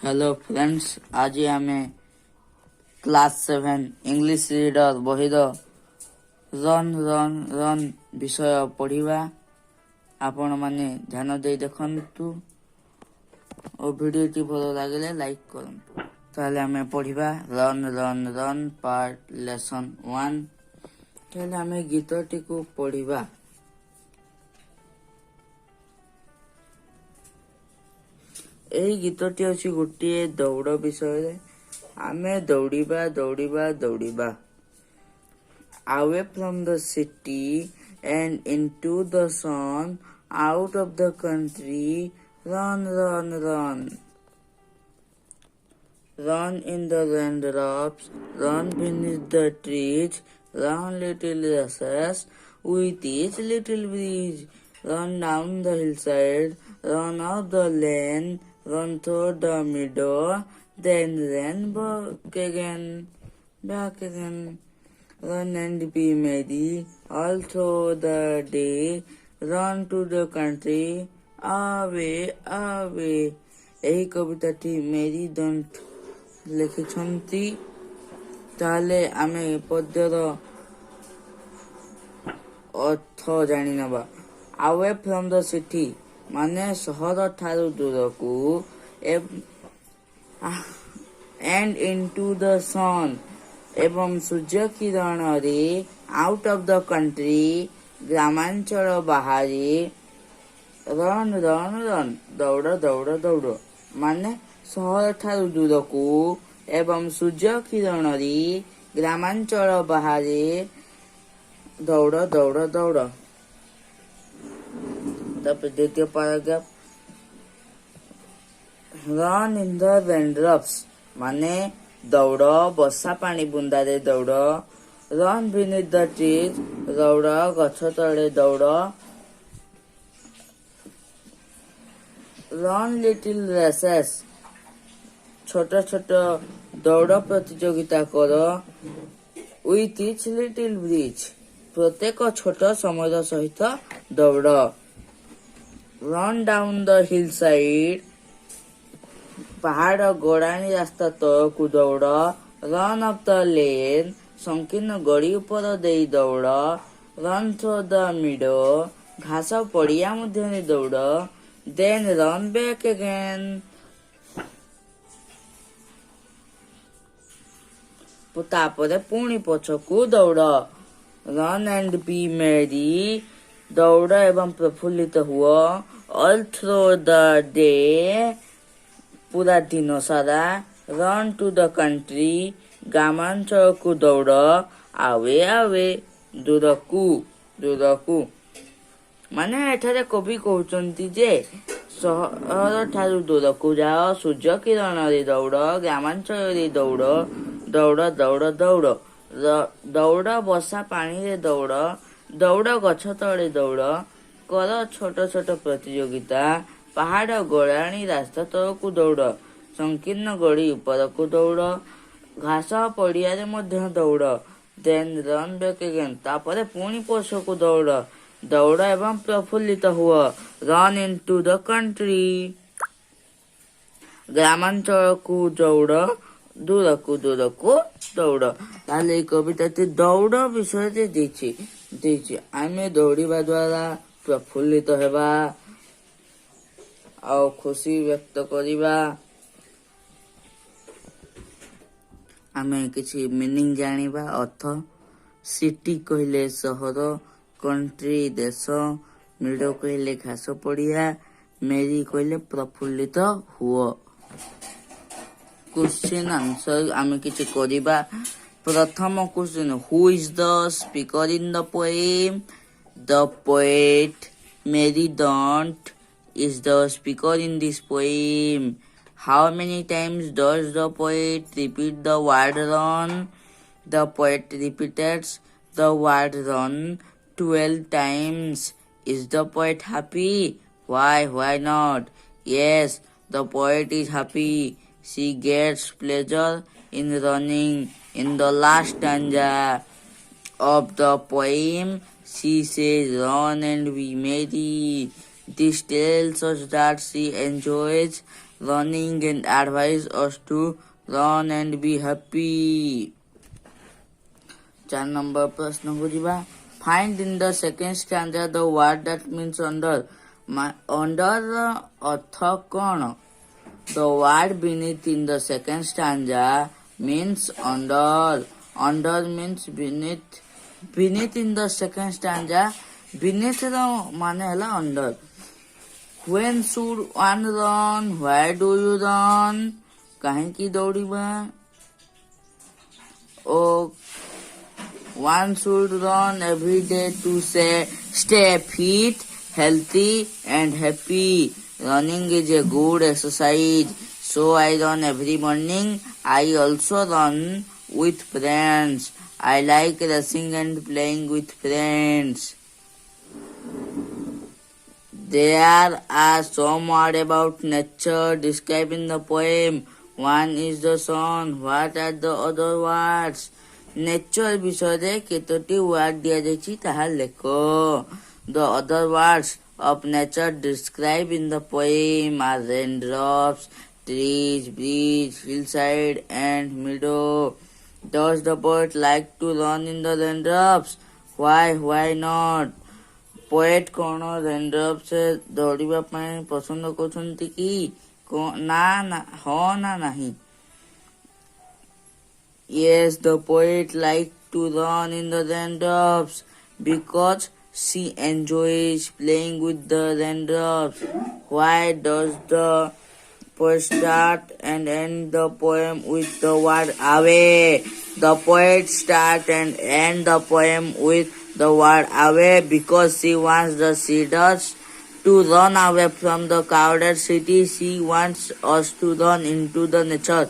Hello friends, आज आम class 7 English reader बही रन रन रन विषय पढ़ा। आपण माने ध्यान दे देखंतु और वीडियोटी भल लगे लाइक करंतु। ताले आमे पढ़ा run run run part lesson 1। ताले आमे गीतटी को पढ़ा। एही गीतटी अछि गोटे दौड़ विषय। आमे दौड़िबा दौड़िबा दौड़िबा away from the city and into the sun, out of the country, run run run, run in the raindrops, run beneath the trees, run little races with each little breeze, run down the hillside, run up the lane, run through the meadow, then run back again. Run and be merry all through the day, run to the country, away, away. ଏହି କବିତାଟି ମେରି ଡଣ୍ଟ ଲେଖିଛନ୍ତି। ତାହେଲେ ଆମେ ପଦ୍ୟର ଅର୍ଥ ଜାଣିନେବା। away from the city ମାନେ ସହର ଠାରୁ ଦୂରକୁ, and into the sun ଏବଂ ସୂର୍ଯ୍ୟ କିରଣରେ, out of the country ଗ୍ରାମାଞ୍ଚଳ ବାହାରେ, run run run ଦୌଡ଼ ଦୌଡ଼ ଦୌଡ଼ ମାନେ ସହର ଠାରୁ ଦୂରକୁ ଏବଂ ସୂର୍ଯ୍ୟ କିରଣରେ ଗ୍ରାମାଞ୍ଚଳ ବାହାରେ ଦୌଡ଼ ଦୌଡ଼ ଦୌଡ଼। ତାପରେ ଦ୍ୱିତୀୟ paragraph run in the raindrops ମାନେ ଦୌଡ଼ ବର୍ଷା ପାଣି ବୁନ୍ଦାରେ ଦୌଡ଼, run beneath the trees ଦୌଡ଼ ଗଛ ତଳେ ଦୌଡ଼, run little races ଛୋଟ ଛୋଟ ଦୌଡ଼ ପ୍ରତିଯୋଗିତା କର, with each little breeze ପ୍ରତ୍ୟେକ ଛୋଟ ସମୟ ସହିତ ଦୌଡ଼, run down the hillside ପାହାଡ଼ ଗଡ଼ାଣି ରାସ୍ତା ତଳକୁ ଦୌଡ଼, run up the lane ସଂକୀର୍ଣ୍ଣ ଗଳି ଉପର ଦେଇ ଦୌଡ଼, run through the meadow ଘାସ ପଡ଼ିଆ ମଧ୍ୟରେ ଦୌଡ଼, then run back again ତାପରେ ପୁଣି ପଛକୁ ଦୌଡ଼, run and be merry ଦୌଡ଼ ଏବଂ ପ୍ରଫୁଲ୍ଲିତ ହୁଅ, all through the day ପୁରା ଦିନ ସାରା, run to the country ଗ୍ରାମାଞ୍ଚଳକୁ ଦୌଡ଼, away away ଦୂରକୁ ଦୂରକୁ। ମାନେ ଏଠାରେ କବି କହୁଛନ୍ତି ଯେ ସହର ଠାରୁ ଦୂରକୁ ଯାଅ, ସୂର୍ଯ୍ୟ କିରଣରେ ଦୌଡ଼, ଗ୍ରାମାଞ୍ଚଳରେ ଦୌଡ଼ ଦୌଡ଼ ଦୌଡ଼ ଦୌଡ଼ ଦୌଡ଼ ବର୍ଷା ପାଣିରେ ଦୌଡ଼, ଦୌଡ଼ ଗଛ ତଳେ ଦୌଡ଼, କର ଛୋଟ ଛୋଟ ପ୍ରତିଯୋଗିତା, ପାହାଡ଼ ଗଡ଼ାଣି ରାସ୍ତା ତଳକୁ ଦୌଡ଼, ସଂକୀର୍ଣ୍ଣ ଗଳି ଉପରକୁ ଦୌଡ଼, ଘାସ ପଡ଼ିଆରେ ମଧ୍ୟ ଦୌଡ଼, then run back again ତାପରେ ପୁଣି ପଛକୁ ଦୌଡ଼ ଦୌଡ଼ ଏବଂ ପ୍ରଫୁଲ୍ଲିତ ହୁଅ, run into the country ଗ୍ରାମାଞ୍ଚଳକୁ ଦୌଡ଼ ଦୂରକୁ ଦୂରକୁ ଦୌଡ଼। ତାହେଲେ ଏଇ କବିତାଟି ଦୌଡ଼ ବିଷୟରେ ଦେଇଛି। ଆମେ ଦୌଡ଼ିବା ଦ୍ୱାରା ପ୍ରଫୁଲ୍ଲିତ ହେବା ଆଉ ଖୁସି ବ୍ୟକ୍ତ କରିବା। ଆମେ କିଛି ମିନିଂ ଜାଣିବା ଅର୍ଥ। ସିଟି କହିଲେ ସହର, କଣ୍ଟ୍ରି ଦେଶ, ମିଡୋ କହିଲେ ଘାସ ପଡ଼ିଆ, ମେରି କହିଲେ ପ୍ରଫୁଲ୍ଲିତ ହୁଅ। क्वेश्चन आंसर आमे किछि करिबा। प्रथम question, who is the speaker in the poem? The poet Mary Daunt is the speaker in this poem. How many times does the poet repeat the word run? The poet repeats the word run 12 times. Is the poet happy? Why not? Yes, the poet is happy. She gets pleasure in running. In the last stanza of the poem, she says, run and be merry. This tells us that she enjoys running and advise us to run and be happy. 4 number प्रश्न को ଯିବା. Find in the second stanza the word that means under. Under अर्थ कौन? The word beneath in the second stanza means under. Under means beneath. Beneath in the second stanza. Beneath the माने हला under. When should one run? Why do you run? काहेकि दौड़िबा? Oh, one should run every day to stay fit, healthy and happy. Running is a good exercise. So I run every morning. I also run with friends. I like racing and playing with friends. There are some words about nature described in the poem. One is the sun. What are the other words? Nature विषय केतोटी word दिया जायछि ताहा लेखो. The other words of nature described in the poem are raindrops, trees, bridge, hillside and meadow. Does the poet like to run in the raindrops? Why not? Poet कौन रेनड्रप से दौड़िबा ପାଇଁ ପସନ୍ଦ କରୁଛନ୍ତି କି? ନା ହଁ ନା ନାହିଁ? Yes, the poet likes to run in the raindrops because she enjoys playing with the raindrops. Why does the poet start and end the poem with the word away? The poet starts and ends the poem with the word away because she wants the readers to run away from the crowded city. She wants us to run into the nature.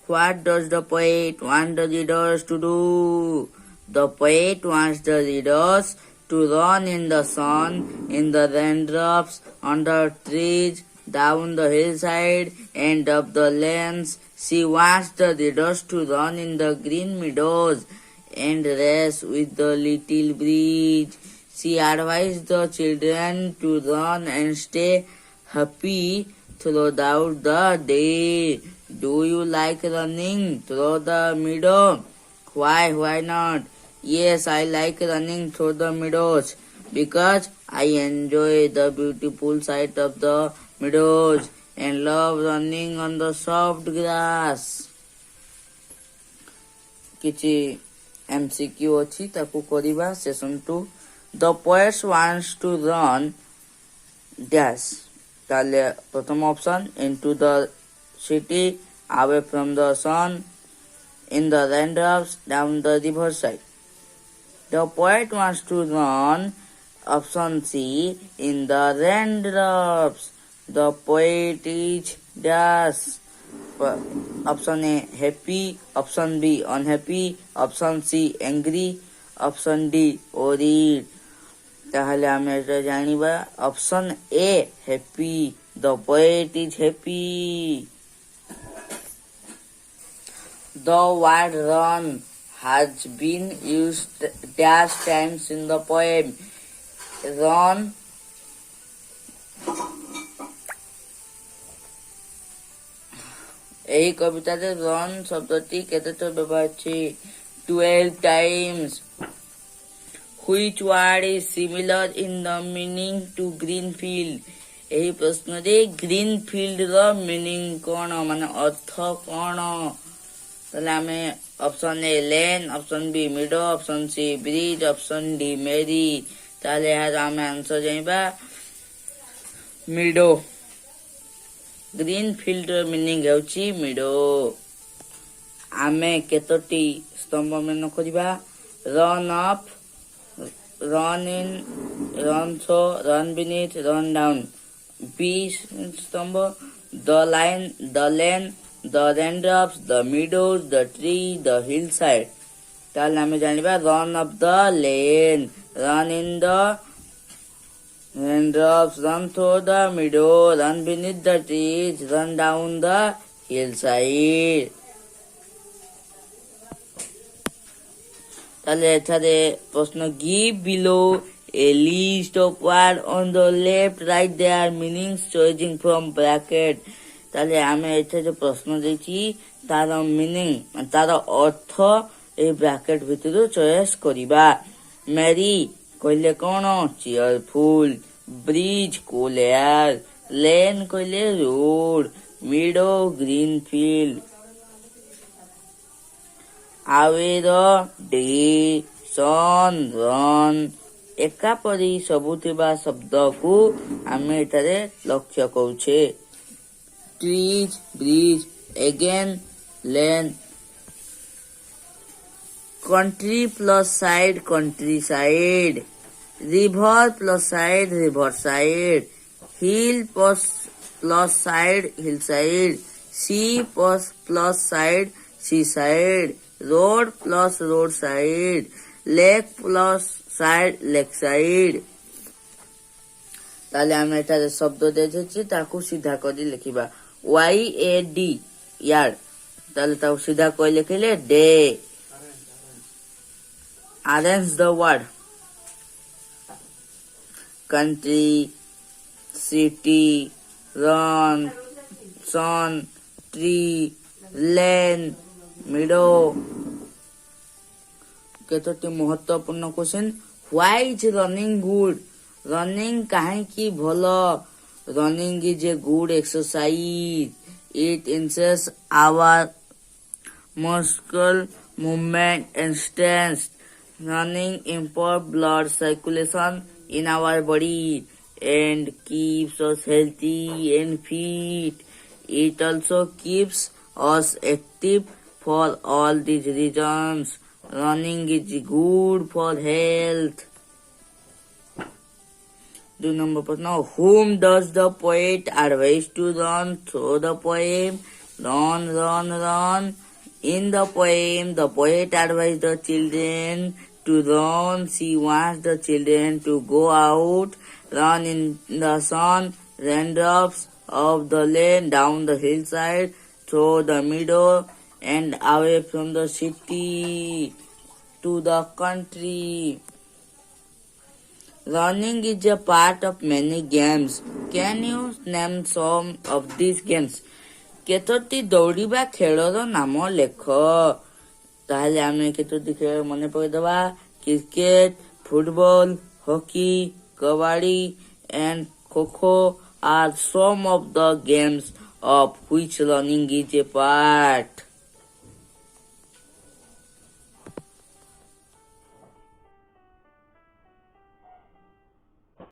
What does the poet want the readers to do? The poet wants the readers to run in the sun, in the raindrops, under trees, down the hillside, and up the lanes. She wants the readers to run in the green meadows and race with the little breeze. She advised the children to run and stay happy throughout the day. Do you like running through the meadow? Why not? Yes, I like running through the meadows because I enjoy the beautiful sight of the meadows and love running on the soft grass. किछि MCQ ଅଛି ତାକୁ କରିବା. Session 2. The poet wants to run dash. ତାହେଲେ ପ୍ରଥମ option into the city, away from the sun, in the raindrops, down the riverside. The poet wants to run option C, in the raindrops. The poet is dash. Option A happy, option B unhappy, option C angry, option D worried. ताहले आमे एटा जानिबा option A happy. The poet is happy. The word run has been used dash times in the poem. Run ଏହି କବିତାରେ run ଶବ୍ଦଟି କେତେଥର ବ୍ୟବହାର ଅଛି? 12 times. Which word is similar in the meaning to green field? ଏହି ପ୍ରଶ୍ନରେ green field ର meaning କଣ, ମାନେ ଅର୍ଥ କଣ? ତାହେଲେ ଆମେ option A lane, option B meadow, option C bridge, option D merry. ତାହେଲେ ଏହାର ଆମେ ଆନ୍ସର ଜାଣିବା meadow. ग्रीन फिल्ड ର ମିନିଂ ହେଉଛି ମିଡୋ. ଆମେ କେତୋଟି ସ୍ତମ୍ଭ ମନେ କରିବା? Run up, run in, run through, run beneath, run down. B ସ୍ତମ୍ଭ the line, the lane, the raindrops, the meadows, the tree, the hill side. ତାହେଲେ ଆମେ ଜାଣିବା run off the lane, run in the raindrops, run through the meadow, run beneath the trees, run down the hillside. ତାହେଲେ ଏଠାରେ ପ୍ରଶ୍ନ give below a list of words on the left, write their meanings choosing from bracket. তাহলে আমি এতে যে প্রশ্ন দিয়েছি তার মিনিং তার অর্থ এই ব্রাকেট ভিতରୁ চয়েস କରିବା। মেরি କହିଲେ କଣ cheerful, breeze cool air, lane କହିଲେ road, meadow green field, our day, sun run. ଏକାପରି ସବୁ ଥିବା ଶବ୍ଦକୁ ଆମେ ଏଠାରେ ଲକ୍ଷ୍ୟ କରୁଛେ। Trees breeze, again lane, country plus side countryside, river plus side riverside, hill plus side hillside, sea plus side seaside, road plus roadside, lake plus side lakeside। তাহলে ଆମେ ଏଠାରେ ଶବ୍ଦ ଦେଇଛି ତାକୁ ସିଧା କରି ଲେଖିବା। YAD ୟାର୍ଡ, ତାହେଲେ ତାକୁ ସିଧା କରି ଲେଖିଲେ day. Arrange the word country, city, run, sun, tree, lane, meadow। କେତୋଟି ମହତ୍ୱପୂର୍ଣ୍ଣ question. Why is running good? Running କାହିଁକି ଭଲ? Running is a good exercise. It enhances our muscle movement and strength. Running improves blood circulation in our body and keeps us healthy and fit. It also keeps us active. For all these reasons, running is good for health. 2 number question. Whom does the poet advise to run through the poem? Run, run, run. In the poem, the poet advised the children to run. She wants the children to go out, run in the sun, raindrops of the lane, down the hillside, through the meadow, and away from the city to the country. Running is a part of many games. Can you name some of these games? କେତୋଟି ଦୌଡ଼ିବା ଖେଳର ନାମ ଲେଖ। ତାହେଲେ ଆମେ କେତୋଟି ଖେଳ ମନେ ପକେଇଦବା। Cricket, football, hockey, kabaddi and kho-kho are some of the games of which running is a part.